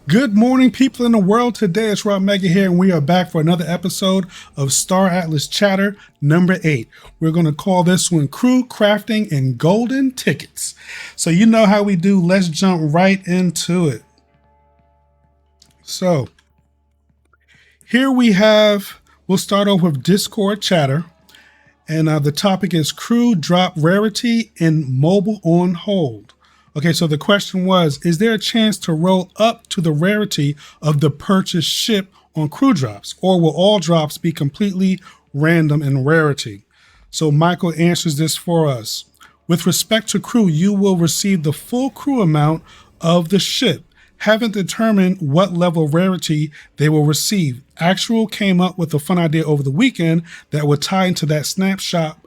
Good morning, people in the world. Today it's Rob Mega here, and we are back for another episode of Star Atlas Chatter number 8. We're going to call this one Crew, Crafting, and Golden Tickets. So you know how we do. Let's jump right into it. So here we'll start off with Discord chatter. And the topic is Crew drop Rarity and mobile on hold. Okay, so the question was, is there a chance to roll up to the rarity of the purchased ship on Crew drops, or will all drops be completely random in rarity? So Michael answers this for us. With respect to Crew, you will receive the full Crew amount of the ship. Haven't determined what level of rarity they will receive. Actual came up with a fun idea over the weekend that would tie into that snapshot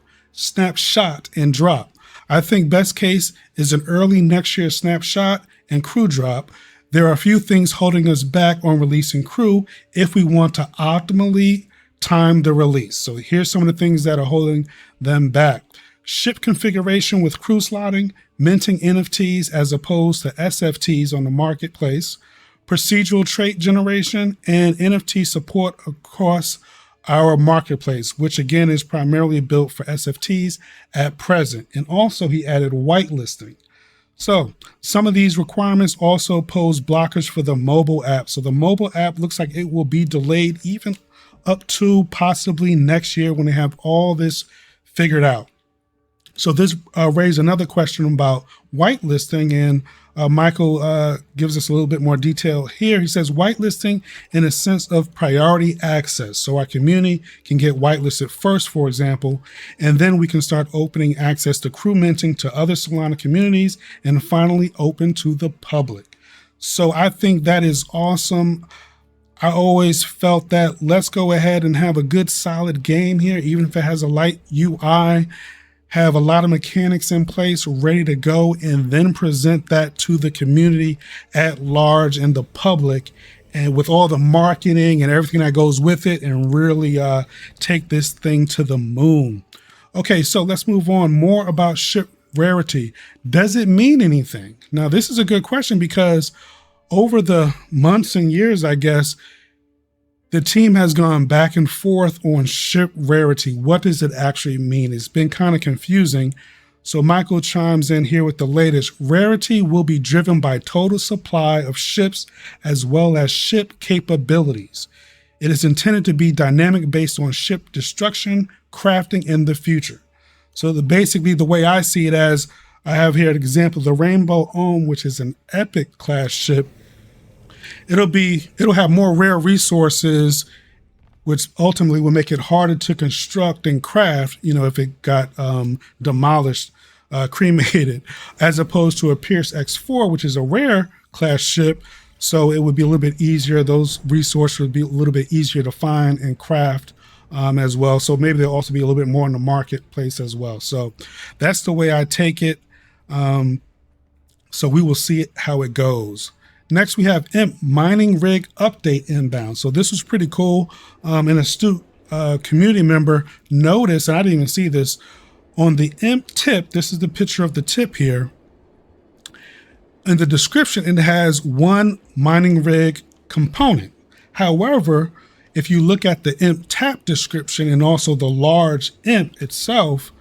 and drop. I think best case is an early next year snapshot and Crew drop. There are a few things holding us back on releasing Crew if we want to optimally time the release. So here's some of the things that are holding them back. Ship configuration with Crew slotting, minting NFTs as opposed to SFTs on the marketplace, procedural trait generation, and NFT support across our marketplace, which again is primarily built for SFTs at present. And also he added whitelisting. So some of these requirements also pose blockers for the mobile app. So the mobile app looks like it will be delayed even up to possibly next year when they have all this figured out. So this raised another question about whitelisting, and Michael gives us a little bit more detail here. He says whitelisting in a sense of priority access. So our community can get whitelisted first, for example, and then we can start opening access to Crew minting to other Solana communities and finally open to the public. So I think that is awesome. I always felt that let's go ahead and have a good solid game here, even if it has a light UI, have a lot of mechanics in place ready to go, and then present that to the community at large and the public, and with all the marketing and everything that goes with it, and really take this thing to the moon. Okay, so let's move on. More about ship rarity. Does it mean anything? Now, this is a good question because over the months and years, I guess, the team has gone back and forth on ship rarity. What does it actually mean? It's been kind of confusing. So Michael chimes in here with the latest. Rarity will be driven by total supply of ships as well as ship capabilities. It is intended to be dynamic based on ship destruction, crafting in the future. So basically the way I see it, as I have here an example, the Rainbow Ohm, which is an epic class ship, it'll have more rare resources, which ultimately will make it harder to construct and craft, if it got demolished, cremated, as opposed to a Pierce X4, which is a rare class ship. So it would be a little bit easier. Those resources would be a little bit easier to find and craft as well. So maybe there'll also be a little bit more in the marketplace as well. So that's the way I take it. So we will see how it goes. Next, we have IMP mining rig update inbound. So this was pretty cool. An astute community member noticed, and I didn't even see this, on the IMP tip. This is the picture of the tip here. In the description, it has one mining rig component. However, if you look at the IMP tap description and also the large IMP itself,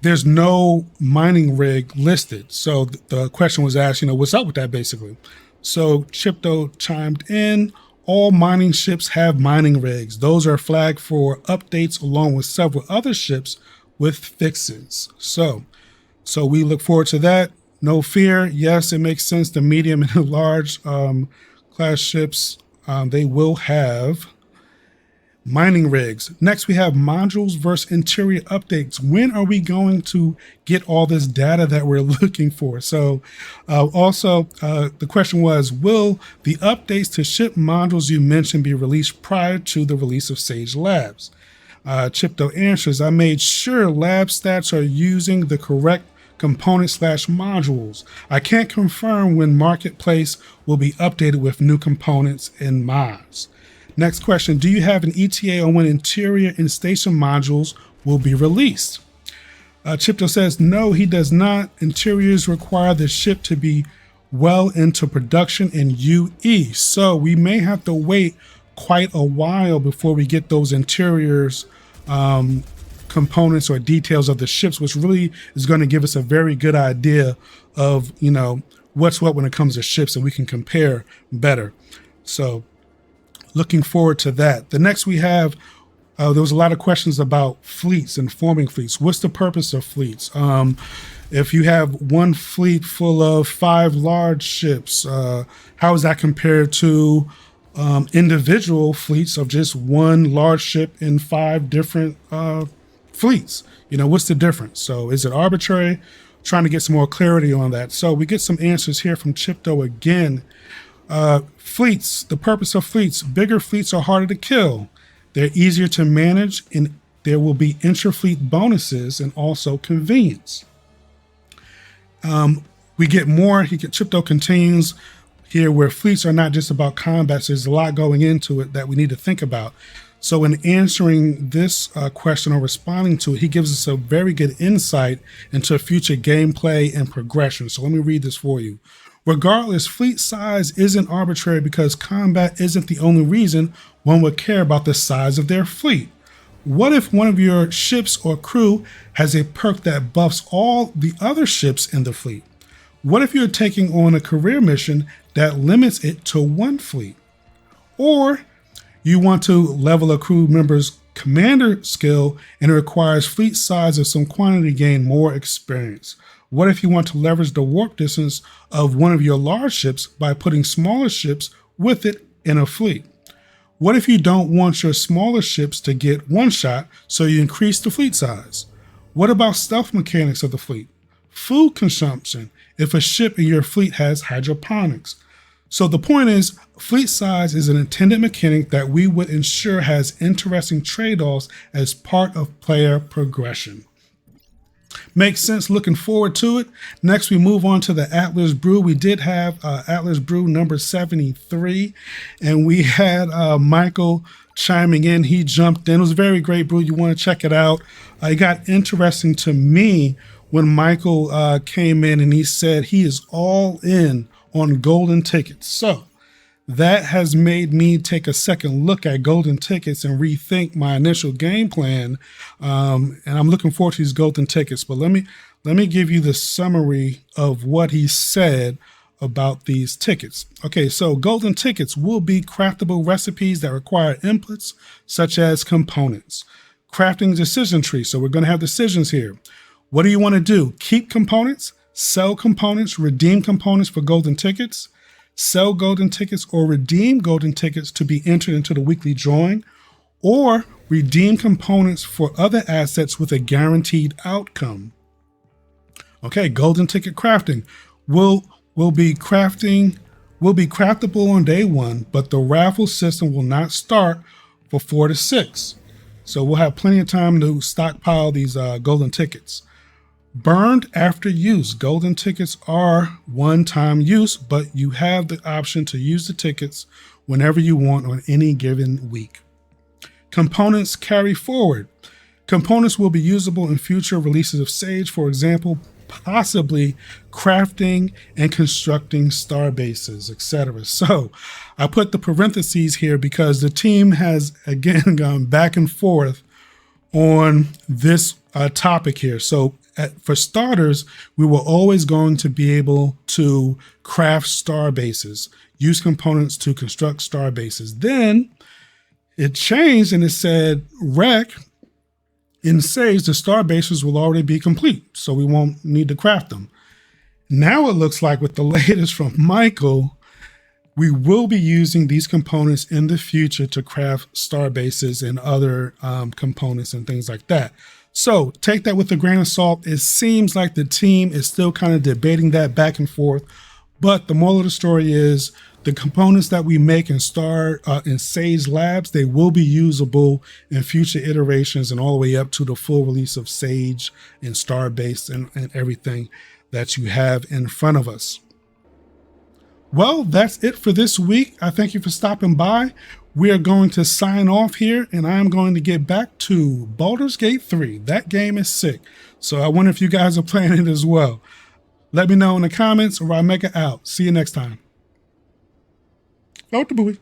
there's no mining rig listed. So the question was asked, what's up with that basically? So Chipto chimed in, all mining ships have mining rigs. Those are flagged for updates along with several other ships with fixes. So we look forward to that. No fear. Yes, it makes sense. The medium and the large class ships, they will have mining rigs. Next, we have modules versus interior updates. When are we going to get all this data that we're looking for? So also the question was, will the updates to ship modules you mentioned be released prior to the release of Sage Labs? Chipto answers, I made sure lab stats are using the correct component/modules. I can't confirm when marketplace will be updated with new components and mods. Next question, do you have an ETA on when interior and station modules will be released? Chipto says, no, he does not. Interiors require the ship to be well into production in UE. So we may have to wait quite a while before we get those interiors components or details of the ships, which really is going to give us a very good idea of, what's what when it comes to ships, and we can compare better. So looking forward to that. The next we have, there was a lot of questions about fleets and forming fleets. What's the purpose of fleets? If you have one fleet full of 5 large ships, how is that compared to individual fleets of just one large ship in 5 different fleets? What's the difference? So is it arbitrary? Trying to get some more clarity on that. So we get some answers here from Chipto again. Fleets, the purpose of fleets. Bigger fleets are harder to kill. They're easier to manage, and there will be intra-fleet bonuses and also convenience. We get more. Chipto continues here where fleets are not just about combat. So there's a lot going into it that we need to think about. So in answering this question or responding to it, he gives us a very good insight into future gameplay and progression. So let me read this for you. Regardless, fleet size isn't arbitrary because combat isn't the only reason one would care about the size of their fleet. What if one of your ships or crew has a perk that buffs all the other ships in the fleet? What if you're taking on a career mission that limits it to 1 fleet? Or you want to level a crew member's commander skill and it requires fleet size of some quantity gain more experience? What if you want to leverage the warp distance of one of your large ships by putting smaller ships with it in a fleet? What if you don't want your smaller ships to get one shot, so you increase the fleet size? What about stealth mechanics of the fleet? Food consumption, if a ship in your fleet has hydroponics. So the point is, fleet size is an intended mechanic that we would ensure has interesting trade-offs as part of player progression. Makes sense, looking forward to it. Next, we move on to the Atlas Brew. We did have Atlas Brew number 73, and we had Michael chiming in. He jumped in. It was a very great brew. You want to check it out. It got interesting to me when Michael came in and he said he is all in on golden tickets. So that has made me take a second look at golden tickets and rethink my initial game plan. And I'm looking forward to these golden tickets. But let me give you the summary of what he said about these tickets. Okay, so golden tickets will be craftable recipes that require inputs such as components. Crafting decision tree. So we're going to have decisions here. What do you want to do? Keep components, sell components, redeem components for golden tickets, sell golden tickets or redeem golden tickets to be entered into the weekly drawing, or redeem components for other assets with a guaranteed outcome. Okay, golden ticket crafting will be craftable on day 1, but the raffle system will not start for 4 to 6. So we'll have plenty of time to stockpile these golden tickets. Burned after use. Golden tickets are one-time use, but you have the option to use the tickets whenever you want on any given week. Components carry forward. Components will be usable in future releases of Sage, for example, possibly crafting and constructing star bases, etc. So I put the parentheses here because the team has again gone back and forth on this topic here. So for starters, we were always going to be able to craft star bases, use components to construct star bases. Then it changed and it said rec in Sage, the star bases will already be complete, so we won't need to craft them. Now it looks like with the latest from Michael, we will be using these components in the future to craft star bases and other components and things like that. So take that with a grain of salt. It seems like the team is still kind of debating that back and forth, but the moral of the story is the components that we make in Sage Labs, they will be usable in future iterations and all the way up to the full release of Sage and Starbase and everything that you have in front of us. Well, that's it for this week. I thank you for stopping by. We are going to sign off here, and I'm going to get back to Baldur's Gate 3. That game is sick. So I wonder if you guys are playing it as well. Let me know in the comments, or I'll make it out. See you next time. Out the buoy.